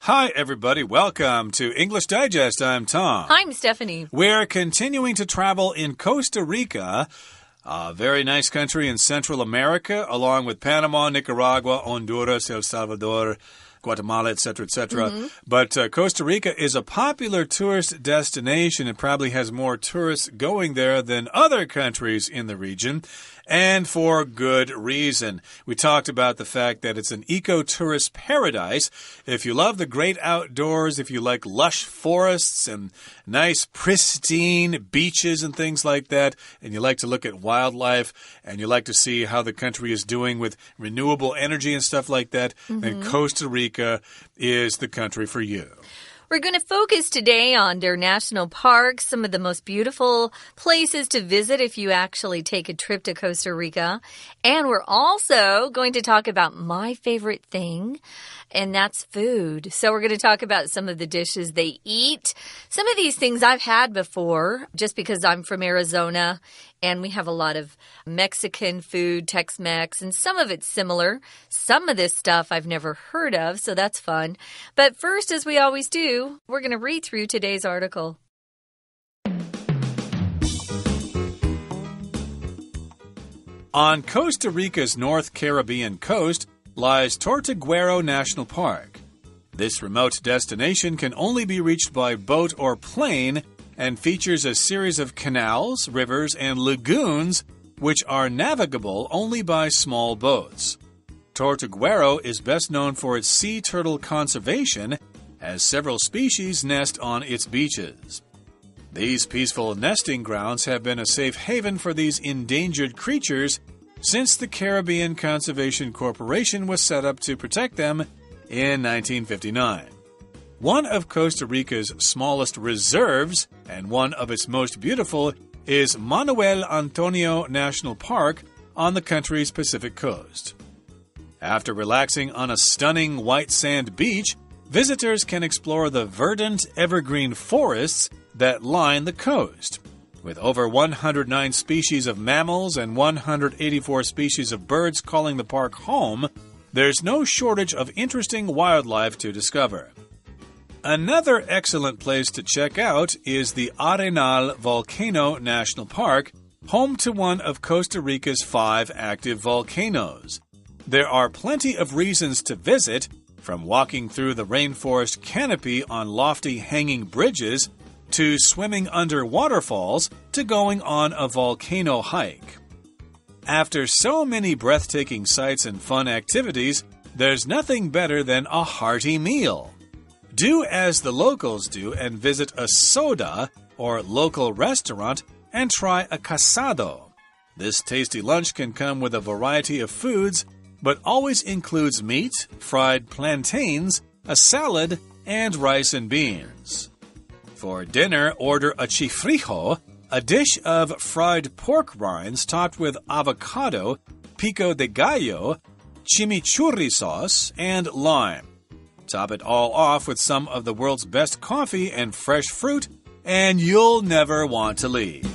Hi, everybody. Welcome to English Digest. I'm Tom. I'm Stephanie. We're continuing to travel in Costa Rica, a very nice country in Central America, along with Panama, Nicaragua, Honduras, El Salvador, Guatemala, etc., etc. But Costa Rica is a popular tourist destination. It probably has more tourists going there than other countries in the region, and for good reason. We talked about the fact that it's an eco-tourist paradise. If you love the great outdoors, if you like lush forests and nice pristine beaches and things like that, and you like to look at wildlife, and you like to see how the country is doing with renewable energy and stuff like that, then Costa Rica is the country for you. We're going to focus today on their national parks, some of the most beautiful places to visit if you actually take a trip to Costa Rica. And we're also going to talk about my favorite thing, and that's food. So we're going to talk about some of the dishes they eat. Some of these things I've had before, just because I'm from Arizona, and we have a lot of Mexican food, Tex-Mex, and some of it's similar. Some of this stuff I've never heard of, so that's fun. But first, as we always do, we're going to read through today's article. On Costa Rica's North Caribbean coast lies Tortuguero National Park. This remote destination can only be reached by boat or plane and features a series of canals, rivers, and lagoons which are navigable only by small boats. Tortuguero is best known for its sea turtle conservation, as several species nest on its beaches. These peaceful nesting grounds have been a safe haven for these endangered creatures since the Caribbean Conservation Corporation was set up to protect them in 1959. One of Costa Rica's smallest reserves, and one of its most beautiful, is Manuel Antonio National Park on the country's Pacific coast. After relaxing on a stunning white sand beach, visitors can explore the verdant evergreen forests that line the coast. With over 109 species of mammals and 184 species of birds calling the park home, there's no shortage of interesting wildlife to discover. Another excellent place to check out is the Arenal Volcano National Park, home to one of Costa Rica's 5 active volcanoes. There are plenty of reasons to visit, from walking through the rainforest canopy on lofty hanging bridges, to swimming under waterfalls, to going on a volcano hike. After so many breathtaking sights and fun activities, there's nothing better than a hearty meal. Do as the locals do and visit a soda, or local restaurant, and try a casado. This tasty lunch can come with a variety of foods, but always includes meat, fried plantains, a salad, and rice and beans. For dinner, order a chifrijo, a dish of fried pork rinds topped with avocado, pico de gallo, chimichurri sauce, and lime. Top it all off with some of the world's best coffee and fresh fruit, and you'll never want to leave.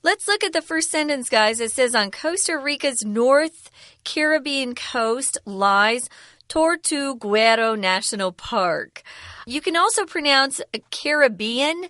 Let's look at the first sentence, guys. It says, on Costa Rica's North Caribbean coast lies Tortuguero National Park. You can also pronounce Caribbean.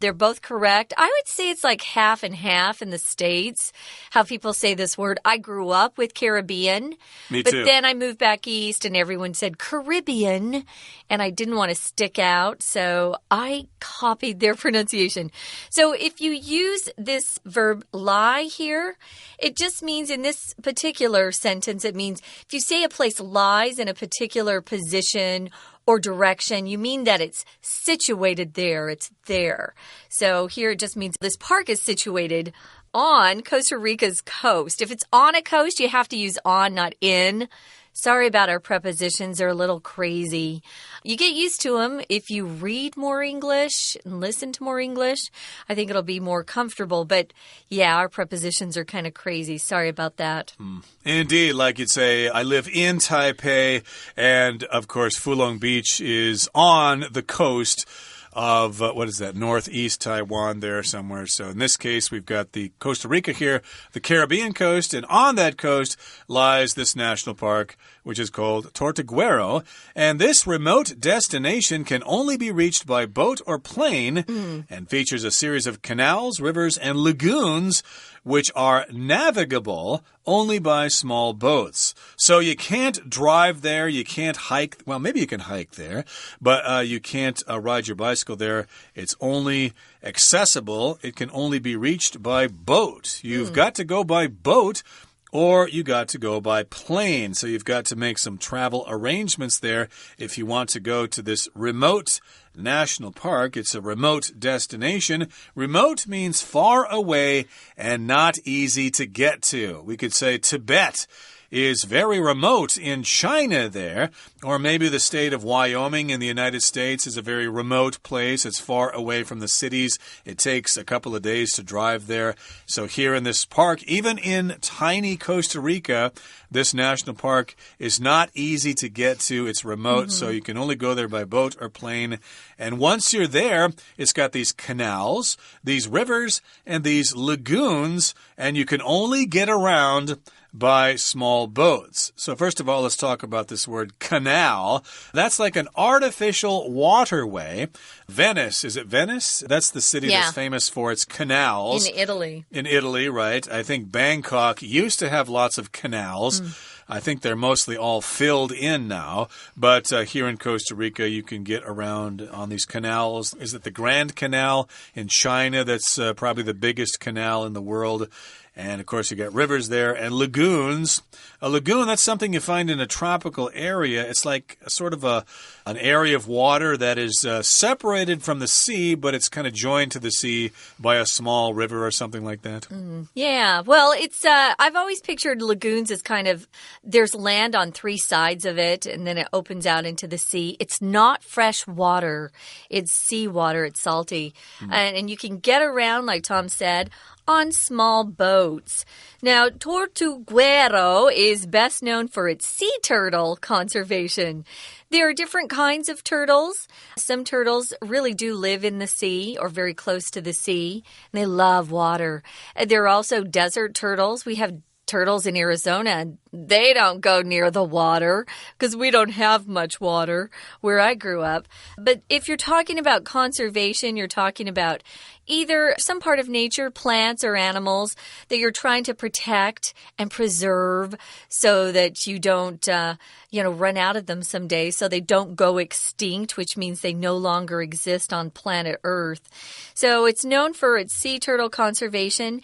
They're both correct. I would say it's like half and half in the States, how people say this word. I grew up with Caribbean. Me too. But then I moved back east and everyone said Caribbean, and I didn't want to stick out, so I copied their pronunciation. So if you use this verb lie here, it just means in this particular sentence, it means if you say a place lies in a particular position or direction, you mean that it's situated there, it's there. So here it just means this park is situated on Costa Rica's coast. If it's on a coast, you have to use on, not in. Sorry about our prepositions. They're a little crazy. You get used to them if you read more English and listen to more English. I think it'll be more comfortable. But yeah, our prepositions are kind of crazy. Sorry about that. Indeed, like you'd say, I live in Taipei, and of course, Fulong Beach is on the coast of, what is that, northeast Taiwan there somewhere. So in this case, we've got the Costa Rica here, the Caribbean coast, and on that coast lies this national park, which is called Tortuguero. And this remote destination can only be reached by boat or plane and features a series of canals, rivers, and lagoons which are navigable only by small boats. So you can't drive there, you can't hike. Well, maybe you can hike there, but you can't ride your bicycle there. It's only accessible. It can only be reached by boat. You've got to go by boat, or you got to go by plane. So you've got to make some travel arrangements there if you want to go to this remote national park. It's a remote destination. Remote means far away and not easy to get to. We could say Tibet is very remote in China there, or maybe the state of Wyoming in the United States is a very remote place. It's far away from the cities. It takes a couple of days to drive there. So here in this park, even in tiny Costa Rica, this national park is not easy to get to. It's remote, so you can only go there by boat or plane. And once you're there, it's got these canals, these rivers, and these lagoons, and you can only get around by small boats. So first of all, let's talk about this word canal. That's like an artificial waterway. Venice, is it Venice? That's the city that's famous for its canals. In Italy. In Italy, right. I think Bangkok used to have lots of canals. I think they're mostly all filled in now. But here in Costa Rica, you can get around on these canals. Is it the Grand Canal in China? That's probably the biggest canal in the world. And, of course, you got rivers there and lagoons. A lagoon, that's something you find in a tropical area. It's like sort of an area of water that is separated from the sea, but it's kind of joined to the sea by a small river or something like that. Yeah, well, it's I've always pictured lagoons as kind of, there's land on three sides of it, and then it opens out into the sea. It's not fresh water. It's seawater. It's salty. And you can get around, like Tom said, on small boats. Now, Tortuguero is best known for its sea turtle conservation. There are different kinds of turtles. Some turtles really do live in the sea or very close to the sea, and they love water. There are also desert turtles. We have turtles in Arizona. They don't go near the water because we don't have much water where I grew up. But if you're talking about conservation, you're talking about either some part of nature, plants or animals that you're trying to protect and preserve so that you don't, run out of them someday, so they don't go extinct, which means they no longer exist on planet Earth. So it's known for its sea turtle conservation,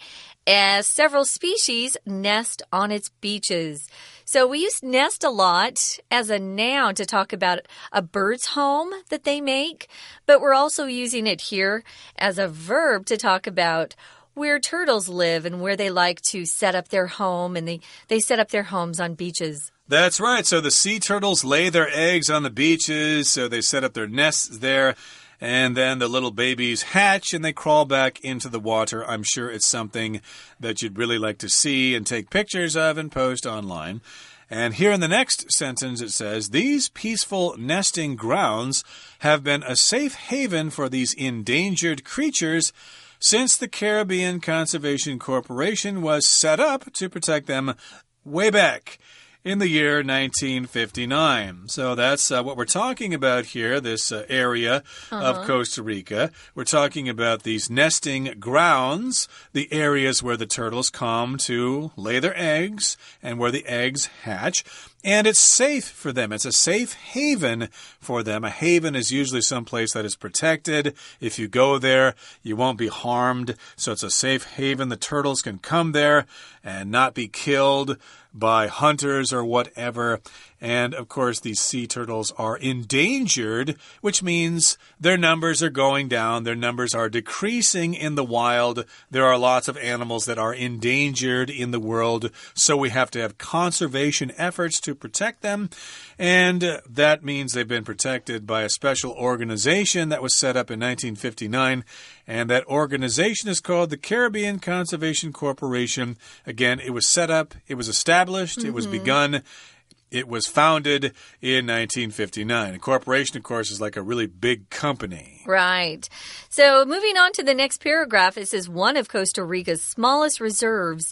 as several species nest on its beaches. So we use nest a lot as a noun to talk about a bird's home that they make, but we're also using it here as a verb to talk about where turtles live and where they like to set up their home, and they set up their homes on beaches. That's right. So the sea turtles lay their eggs on the beaches, so they set up their nests there. And then the little babies hatch and they crawl back into the water. I'm sure it's something that you'd really like to see and take pictures of and post online. And here in the next sentence it says, these peaceful nesting grounds have been a safe haven for these endangered creatures since the Caribbean Conservation Corporation was set up to protect them way back in the year 1959. So that's what we're talking about here, this area of Costa Rica. We're talking about these nesting grounds, the areas where the turtles come to lay their eggs and where the eggs hatch. And it's safe for them. It's a safe haven for them. A haven is usually some place that is protected. If you go there, you won't be harmed. So it's a safe haven. The turtles can come there and not be killed by hunters or whatever. And, of course, these sea turtles are endangered, which means their numbers are going down. Their numbers are decreasing in the wild. There are lots of animals that are endangered in the world, so we have to have conservation efforts to protect them. And that means they've been protected by a special organization that was set up in 1959. And that organization is called the Caribbean Conservation Corporation. Again, it was set up, it was established, it was begun It was founded in 1959. A corporation, of course, is like a really big company. Right. So moving on to the next paragraph, it says one of Costa Rica's smallest reserves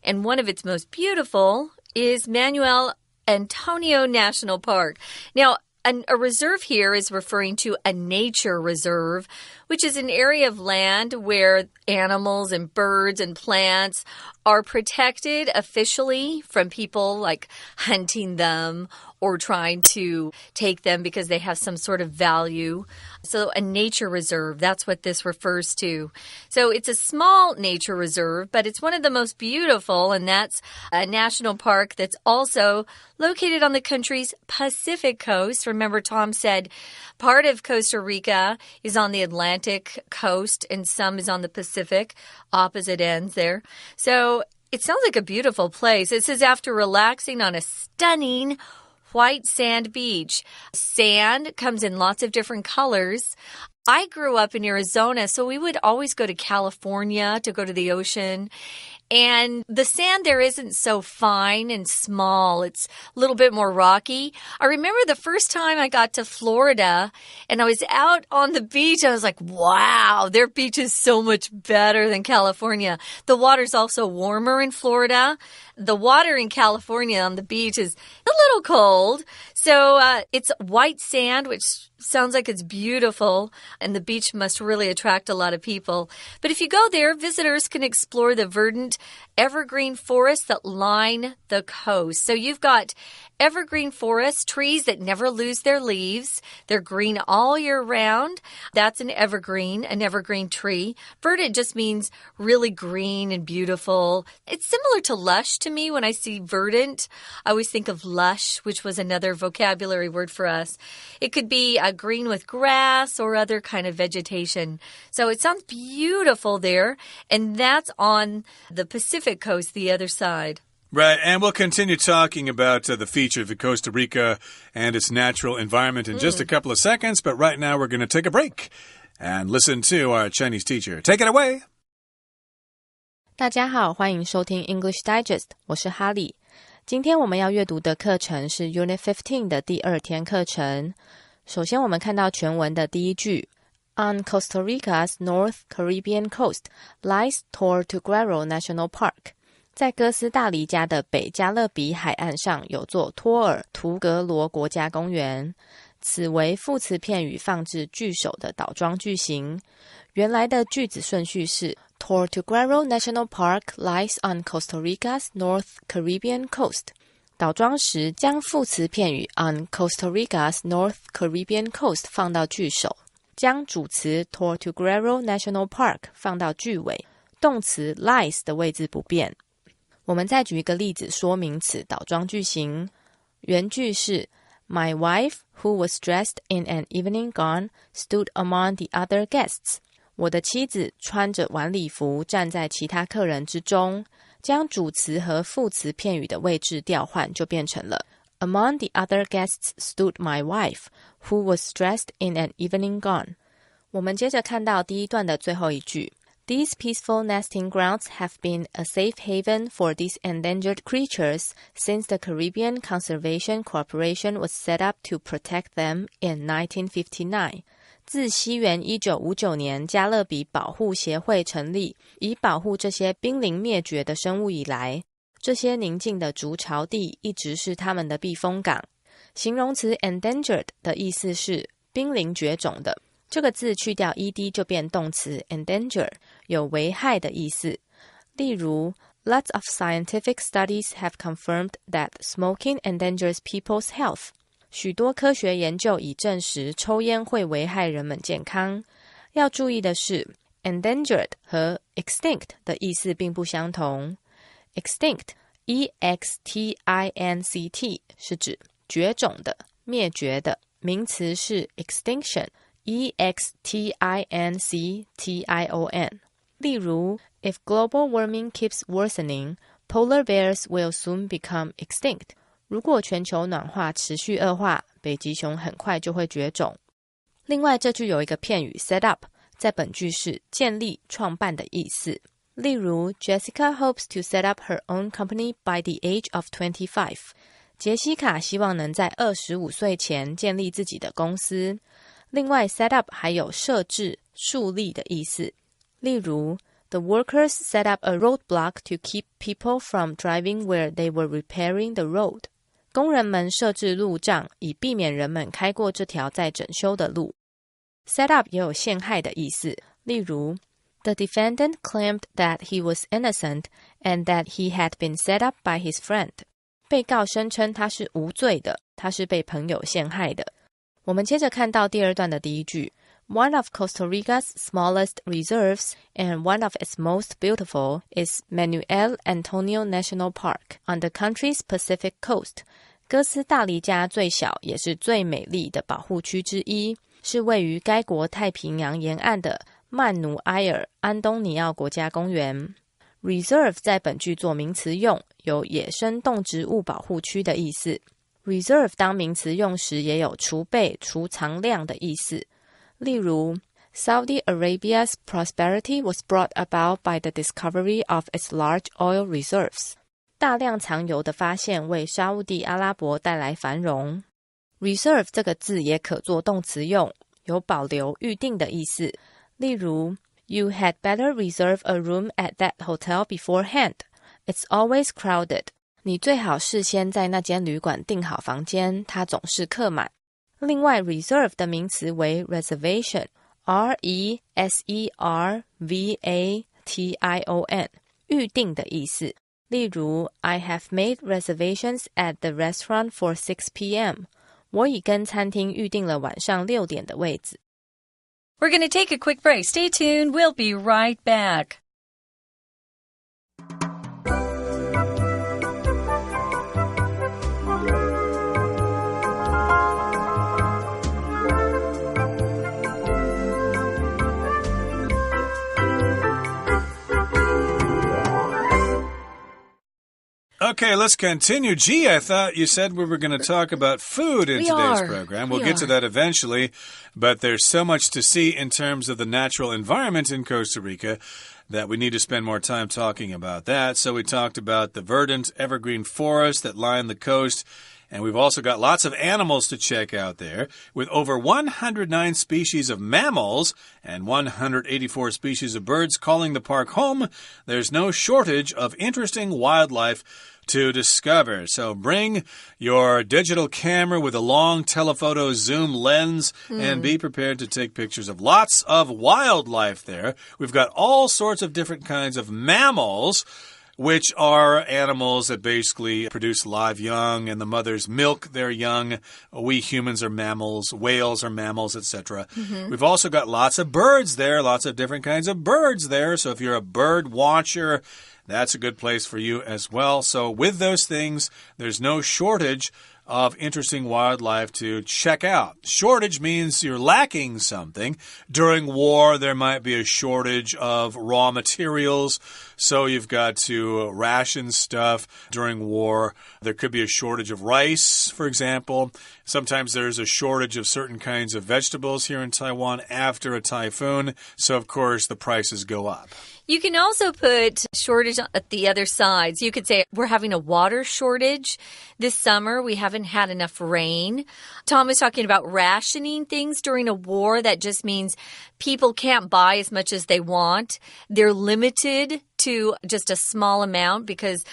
and one of its most beautiful is Manuel Antonio National Park. Now, a reserve here is referring to a nature reserve, which is an area of land where animals and birds and plants are protected officially from people like hunting them or trying to take them because they have some sort of value. So a nature reserve, that's what this refers to. So it's a small nature reserve, but it's one of the most beautiful, and that's a national park that's also located on the country's Pacific coast. Remember, Tom said part of Costa Rica is on the Atlantic coast and some is on the Pacific, opposite ends there. So it sounds like a beautiful place. It says after relaxing on a stunning white sand beach. Sand comes in lots of different colors. I grew up in Arizona, so we would always go to California to go to the ocean. And the sand there isn't so fine and small. It's a little bit more rocky. I remember the first time I got to Florida and I was out on the beach. I was like, wow, their beach is so much better than California. The water's also warmer in Florida. The water in California on the beach is a little cold. So it's white sand, which sounds like it's beautiful, and the beach must really attract a lot of people. But if you go there, visitors can explore the verdant evergreen forests that line the coast. So you've got evergreen forests, trees that never lose their leaves. They're green all year round. That's an evergreen tree. Verdant just means really green and beautiful. It's similar to lush to me. When I see verdant, I always think of lush, which was another vocabulary word for us. It could be green with grass or other kind of vegetation. So it sounds beautiful there, and that's on the Pacific coast, the other side. Right, and we'll continue talking about the features of Costa Rica and its natural environment in just a couple of seconds, but right now we're going to take a break and listen to our Chinese teacher. Take it away! 大家好，欢迎收听 English Digest， 我是哈利。今天我们要阅读的课程是 Unit 15的第2天课程。首先我们看到全文的第一句 On Costa Rica's North Caribbean coast lies Tortuguero National Park. 在哥斯大黎加的北加勒比海岸上有座托尔图格罗国家公园。此为副词片语放置句首的倒装句型。原来的句子顺序是 Tortuguero National Park lies on Costa Rica's North Caribbean coast. 倒装时将副词片语 on Costa Rica's North Caribbean coast 放到句首，将主词 Tortuguero National Park 放到句尾，动词 lies 的位置不变。我们再举一个例子说明此倒装句型。原句是 My wife, who was dressed in an evening gown, stood among the other guests. 我的妻子穿着晚礼服站在其他客人之中。将主词和副词片语的位置调换，就变成了 Among the other guests stood my wife, who was dressed in an evening gown. 我们接着看到第一段的最后一句 These peaceful nesting grounds have been a safe haven for these endangered creatures since the Caribbean Conservation Corporation was set up to protect them in 1959. 自西元1959年加勒比保护协会成立，以保护这些濒临灭绝的生物以来，这些宁静的筑巢地一直是他们的避风港。形容词 endangered 的意思是濒临绝种的，这个字去掉 ed 就变动词 endanger， 有危害的意思。例如 Lots of scientific studies have confirmed that smoking endangers people's health. 许多科学研究已证实抽烟会危害人们健康。要注意的是 endangered 和 extinct 的意思并不相同。extinct E-X-T-I-N-C-T 是指绝种的、灭绝的，名词是 extinction E-X-T-I-N-C-T-I-O-N。 例如 If global warming keeps worsening, polar bears will soon become extinct. 如果全球暖化持续恶化，北极熊很快就会绝种。另外，这句有一个片语 set up， 在本句是建立、创办的意思。例如 Jessica hopes to set up her own company by the age of 25. 杰西卡希望能在25岁前建立自己的公司。另外 set up 还有设置、树立的意思。例如 The workers set up a roadblock to keep people from driving where they were repairing the road. 工人们设置路障，以避免人们开过这条在整修的路。set up 也有陷害的意思。例如 The defendant claimed that he was innocent and that he had been set up by his friend. 被告声称他是无罪的，他是被朋友陷害的。我们接着看到第二段的第一句 One of Costa Rica's smallest reserves and one of its most beautiful is Manuel Antonio National Park on the country's Pacific coast. 哥斯大黎加最小也是最美丽的保护区之一，是位于该国太平洋沿岸的曼努埃尔安东尼奥国家公园。Reserve 在本句做名词用，有野生动植物保护区的意思。Reserve 当名词用时也有储备、储藏量的意思。例如 Saudi Arabia's prosperity was brought about by the discovery of its large oil reserves. 大量藏油的发现为沙烏地阿拉伯带来繁荣。Reserve 这个字也可做动词用，有保留、预定的意思。例如You had better reserve a room at that hotel beforehand. It's always crowded. 你最好事先在那间旅馆订好房间，它总是客满。另外 reserve 的名词为 reservation, R-E-S-E-R-V-A-T-I-O-N, 预定的意思。例如 I have made reservations at the restaurant for 6 p.m. 我已跟餐厅预定了晚上6点的位置。We're going to take a quick break. Stay tuned. We'll be right back. Okay, let's continue. Gee, I thought you said we were going to talk about food in today's program. We'll get to that eventually, but there's so much to see in terms of the natural environment in Costa Rica that we need to spend more time talking about that. So we talked about the verdant evergreen forests that line the coast, and we've also got lots of animals to check out there. With over 109 species of mammals and 184 species of birds calling the park home, there's no shortage of interesting wildlife to discover. So bring your digital camera with a long telephoto zoom lens and be prepared to take pictures of lots of wildlife there. We've got all sorts of different kinds of mammals, which are animals that basically produce live young, and the mothers milk their young. We humans are mammals, whales are mammals, etc. We've also got lots of birds there, lots of different kinds of birds there. So if you're a bird watcher, that's a good place for you as well. So with those things, there's no shortage of interesting wildlife to check out. Shortage means you're lacking something. During war, there might be a shortage of raw materials, so you've got to ration stuff. During war, there could be a shortage of rice, for example. Sometimes there's a shortage of certain kinds of vegetables here in Taiwan after a typhoon, so of course the prices go up. You can also put shortage at the other sides. You could say we're having a water shortage this summer. We haven't had enough rain. Tom was talking about rationing things during a war. That just means people can't buy as much as they want. They're limited to just a small amount because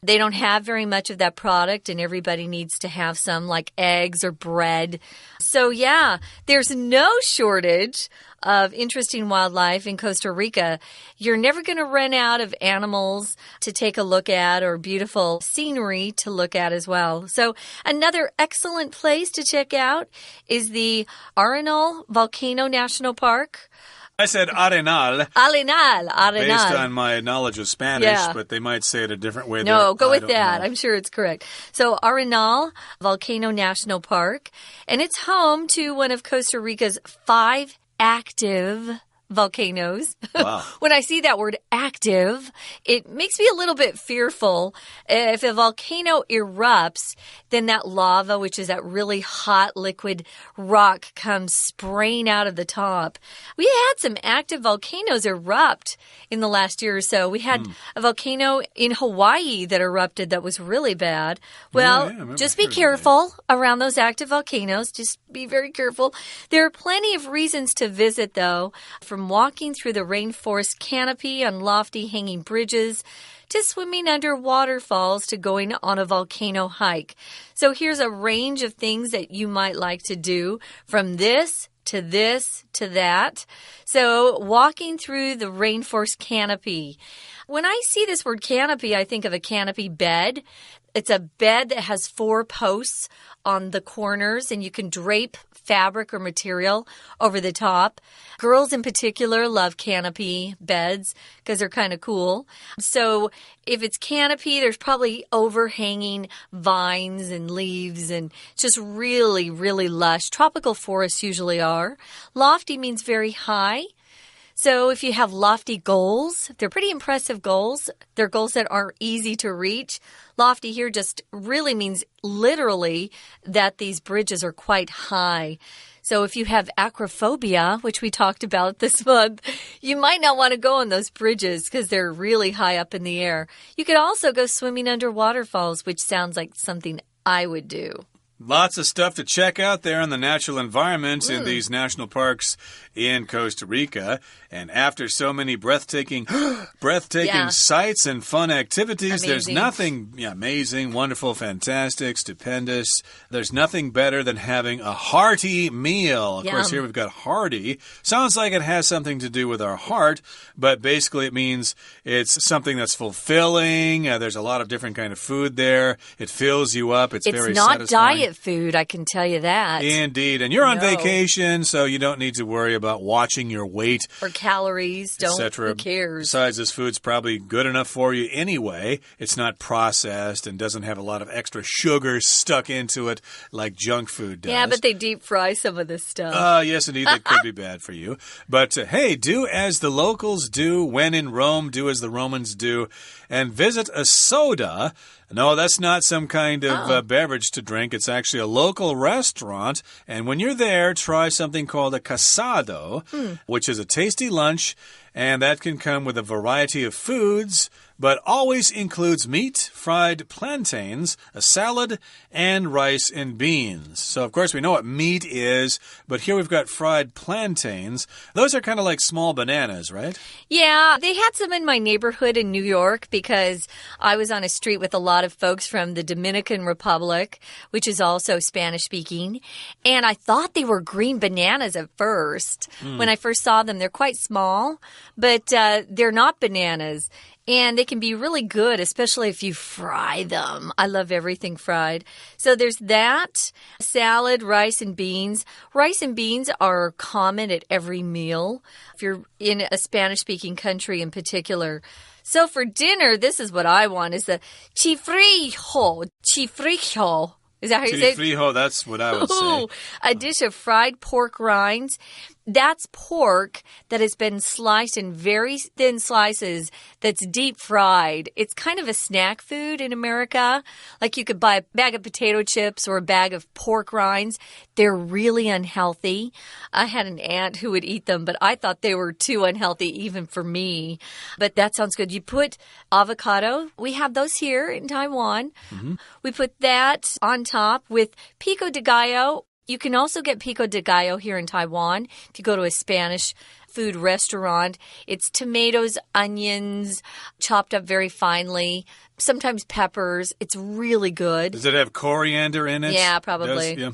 they don't have very much of that product and everybody needs to have some like eggs or bread. So yeah, there's no shortage of interesting wildlife in Costa Rica. You're never going to run out of animals to take a look at or beautiful scenery to look at as well. So another excellent place to check out is the Arenal Volcano National Park. I said Arenal. Arenal. Based on my knowledge of Spanish, but they might say it a different way. No, go with that. I'm sure it's correct. So Arenal Volcano National Park, and it's home to one of Costa Rica's 5 active volcanoes. Wow. When I see that word active, it makes me a little bit fearful. If a volcano erupts, then that lava, which is that really hot liquid rock, comes spraying out of the top. We had some active volcanoes erupt in the last year or so. We had a volcano in Hawaii that erupted that was really bad. Well, just be careful around those active volcanoes. Just be very careful. There are plenty of reasons to visit, though, from walking through the rainforest canopy on lofty hanging bridges to swimming under waterfalls to going on a volcano hike. So here's a range of things that you might like to do from this to that. So walking through the rainforest canopy. When I see this word canopy, I think of a canopy bed. It's a bed that has 4 posts on the corners, and you can drape fabric or material over the top. Girls in particular love canopy beds because they're kind of cool. So if it's canopy, there's probably overhanging vines and leaves, and it's just really, really lush. Tropical forests usually are. Lofty means very high. So if you have lofty goals, they're pretty impressive goals. They're goals that aren't easy to reach. Lofty here just really means literally that these bridges are quite high. So if you have acrophobia, which we talked about this month, you might not want to go on those bridges because they're really high up in the air. You could also go swimming under waterfalls, which sounds like something I would do. Lots of stuff to check out there in the natural environment in these national parks in Costa Rica. And after so many breathtaking sights and fun activities, there's nothing amazing, wonderful, fantastic, stupendous. There's nothing better than having a hearty meal. Of course, here we've got hearty. Sounds like it has something to do with our heart, but basically it means it's something that's fulfilling. There's a lot of different kind of food there. It fills you up. It's very satisfying. It's not diet food, I can tell you that. Indeed. And you're on vacation, so you don't need to worry about watching your weight. Or calories. Who cares? Besides, this food's probably good enough for you anyway. It's not processed and doesn't have a lot of extra sugar stuck into it like junk food does. Yeah, but they deep fry some of this stuff. Yes, indeed. That could be bad for you. But hey, do as the locals do. When in Rome, do as the Romans do. And visit a soda. No, that's not some kind of beverage to drink. It's actually a local restaurant. And when you're there, try something called a casado, which is a tasty lunch. And that can come with a variety of foods, but always includes meat, fried plantains, a salad, and rice and beans. So, of course, we know what meat is, but here we've got fried plantains. Those are kind of like small bananas, right? Yeah, they had some in my neighborhood in New York because I was on a street with a lot of folks from the Dominican Republic, which is also Spanish-speaking, and I thought they were green bananas at first. When I first saw them, they're quite small, but they're not bananas. And they can be really good, especially if you fry them. I love everything fried. So there's that. Salad, rice, and beans. Rice and beans are common at every meal, if you're in a Spanish-speaking country in particular. So for dinner, this is what I want, is the chifrijo. Chifrijo. Is that how you say it? Chifrijo, that's what I would say. A dish of fried pork rinds. That's pork that has been sliced in very thin slices that's deep fried. It's kind of a snack food in America. Like you could buy a bag of potato chips or a bag of pork rinds. They're really unhealthy. I had an aunt who would eat them, but I thought they were too unhealthy even for me. But that sounds good. You put avocado. We have those here in Taiwan. We put that on top with pico de gallo. You can also get pico de gallo here in Taiwan if you go to a Spanish food restaurant. It's tomatoes, onions, chopped up very finely, sometimes peppers. It's really good. Does it have coriander in it? Yeah, probably. Yeah.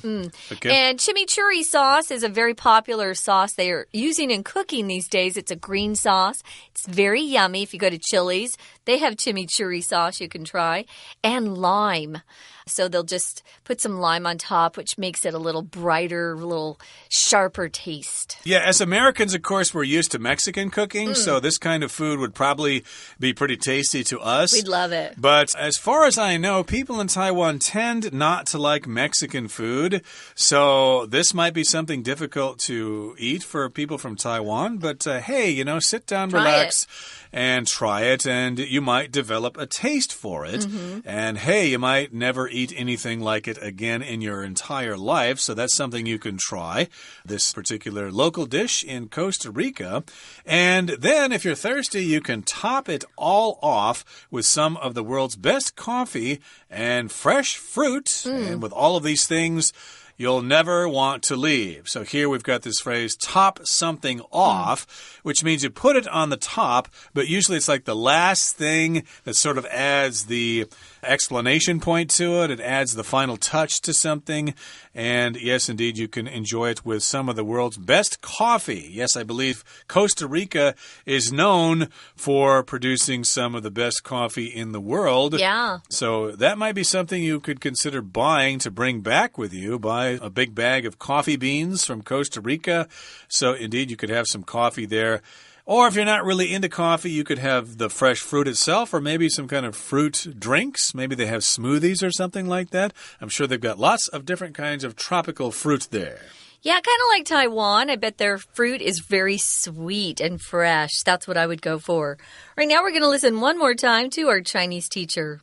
Okay. And chimichurri sauce is a very popular sauce they are using in cooking these days. It's a green sauce. It's very yummy. If you go to Chili's, they have chimichurri sauce you can try. And lime. So they'll just put some lime on top, which makes it a little brighter, a little sharper taste. Yeah, as Americans, of course, we're used to Mexican cooking, so this kind of food would probably be pretty tasty to us. We'd love it. But as far as I know, people in Taiwan tend not to like Mexican food. So this might be something difficult to eat for people from Taiwan. But hey, sit down, relax, and try it. And you might develop a taste for it. And hey, you might never eat anything like it again in your entire life. So that's something you can try. This particular local dish in Costa Rica. And then if you're thirsty, you can top it all off with some of the world's best coffee and fresh fruit. And with all of these things, you'll never want to leave. So here we've got this phrase, top something off, which means you put it on the top, but usually it's like the last thing that sort of adds the explanation point to it. It adds the final touch to something. And yes, indeed, you can enjoy it with some of the world's best coffee. Yes, I believe Costa Rica is known for producing some of the best coffee in the world. Yeah. So that might be something you could consider buying to bring back with you. Buy a big bag of coffee beans from Costa Rica. So indeed, you could have some coffee there. Or if you're not really into coffee, you could have the fresh fruit itself or maybe some kind of fruit drinks. Maybe they have smoothies or something like that. I'm sure they've got lots of different kinds of tropical fruit there. Yeah, kind of like Taiwan. I bet their fruit is very sweet and fresh. That's what I would go for. Right now, we're going to listen one more time to our Chinese teacher.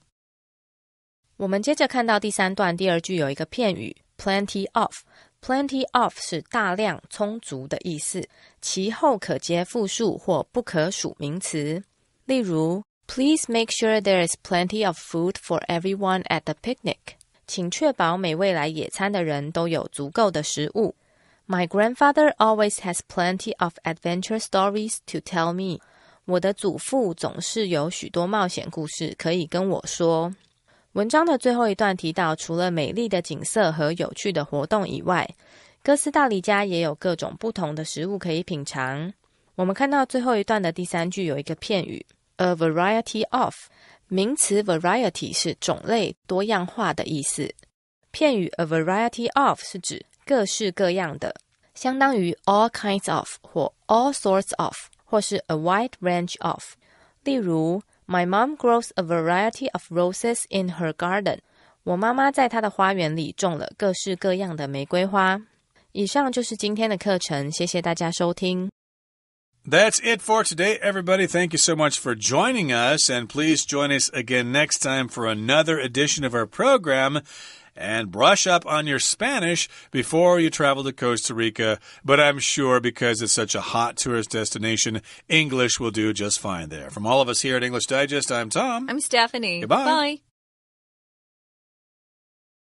我们接着看到第三段第二句有一个片语 plenty of。Plenty of 是大量、充足的意思，其后可接复数或不可数名词。例如 Please make sure there is plenty of food for everyone at the picnic. 请确保每位来野餐的人都有足够的食物。My grandfather always has plenty of adventure stories to tell me. 我的祖父总是有许多冒险故事可以跟我说。文章的最后一段提到，除了美丽的景色和有趣的活动以外，哥斯大黎加也有各种不同的食物可以品尝。我们看到最后一段的第三句有一个片语 a variety of， 名词 variety 是种类、多样化的意思。片语 a variety of 是指各式各样的，相当于 all kinds of 或 all sorts of， 或是 a wide range of。例如My mom grows a variety of roses in her garden. 我妈妈在她的花园里种了各式各样的玫瑰花。以上就是今天的课程，谢谢大家收听。That's it for today, everybody. Thank you so much for joining us, and please join us again next time for another edition of our program. And brush up on your Spanish before you travel to Costa Rica. But I'm sure because it's such a hot tourist destination, English will do just fine there. From all of us here at English Digest, I'm Tom. I'm Stephanie. Goodbye. Bye.